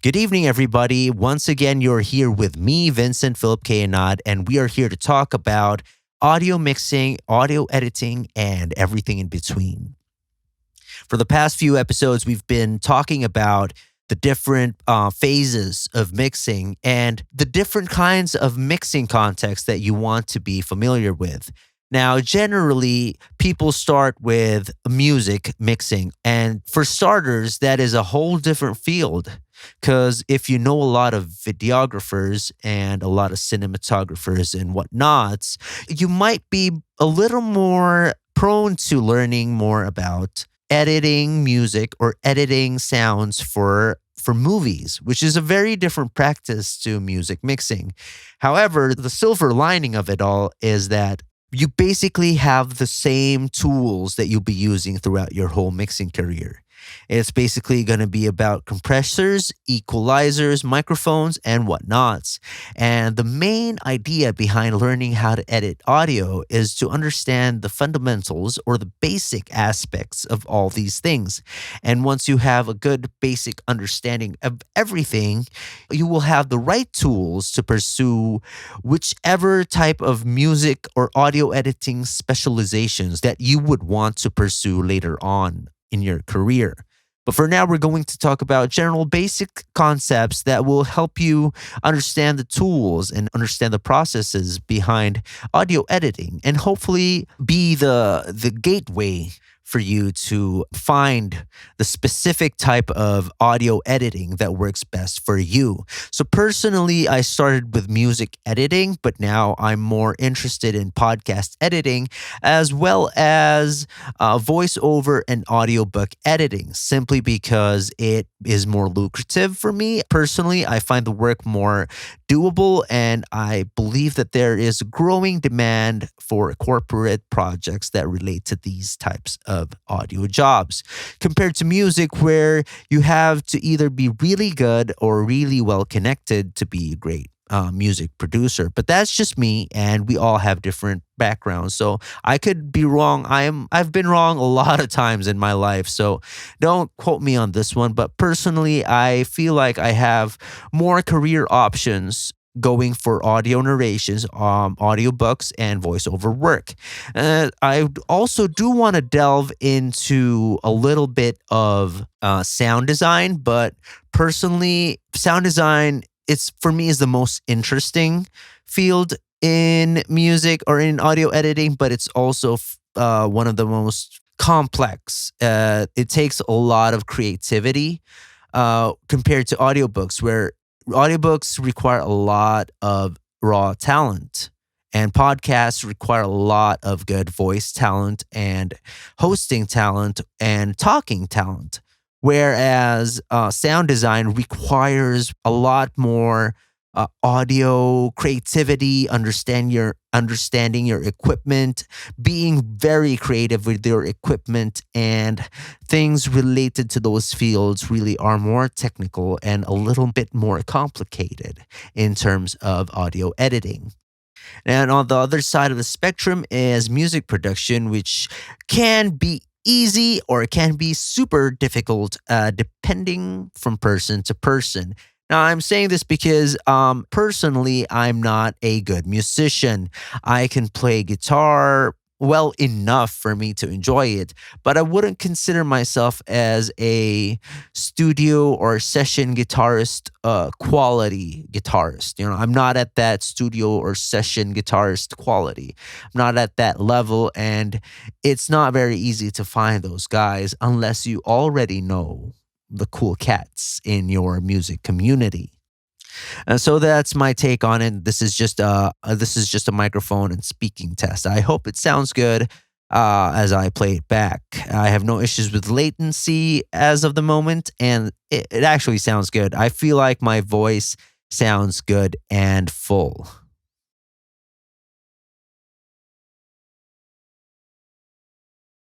Good evening, everybody. Once again, you're here with me, Vincent Philip Kayanad, and we are here to talk about audio mixing, audio editing, and everything in between. For the past few episodes, we've been talking about the different phases of mixing and the different kinds of mixing contexts that you want to be familiar with. Now, generally, people start with music mixing. And for starters, that is a whole different field. Because if you know a lot of videographers and a lot of cinematographers and whatnots, you might be a little more prone to learning more about editing music or editing sounds for movies, which is a very different practice to music mixing. However, the silver lining of it all is that you basically have the same tools that you'll be using throughout your whole mixing career. It's basically going to be about compressors, equalizers, microphones, and whatnots. And the main idea behind learning how to edit audio is to understand the fundamentals or the basic aspects of all these things. And once you have a good basic understanding of everything, you will have the right tools to pursue whichever type of music or audio editing specializations that you would want to pursue later on in your career. But for now, we're going to talk about general basic concepts that will help you understand the tools and understand the processes behind audio editing and hopefully be the gateway for you to find the specific type of audio editing that works best for you. So personally, I started with music editing, but now I'm more interested in podcast editing as well as voiceover and audiobook editing, simply because it is more lucrative for me. Personally, I find the work more doable, and I believe that there is growing demand for corporate projects that relate to these types of audio jobs compared to music, where you have to either be really good or really well connected to be a great music producer. But that's just me, and we all have different backgrounds, so I could be wrong. I've been wrong a lot of times in my life, so don't quote me on this one. But personally, I feel like I have more career options going for audio narrations, audiobooks, and voiceover work. I also do want to delve into a little bit of sound design, but personally, sound design, it's for me is the most interesting field in music or in audio editing, but it's also one of the most complex. It takes a lot of creativity compared to audiobooks, where audiobooks require a lot of raw talent, and podcasts require a lot of good voice talent and hosting talent and talking talent. Whereas sound design requires a lot more audio creativity, understanding your equipment, being very creative with your equipment, and things related to those fields really are more technical and a little bit more complicated in terms of audio editing. And on the other side of the spectrum is music production, which can be easy or it can be super difficult depending from person to person. Now, I'm saying this because personally, I'm not a good musician. I can play guitar well enough for me to enjoy it, but I wouldn't consider myself as a studio or session guitarist, quality guitarist. I'm not at that studio or session guitarist quality. I'm not at that level, and it's not very easy to find those guys unless you already know the cool cats in your music community. And so that's my take on it. This is just a microphone and speaking test. I hope it sounds good as I play it back. I have no issues with latency as of the moment, and it actually sounds good. I feel like my voice sounds good and full.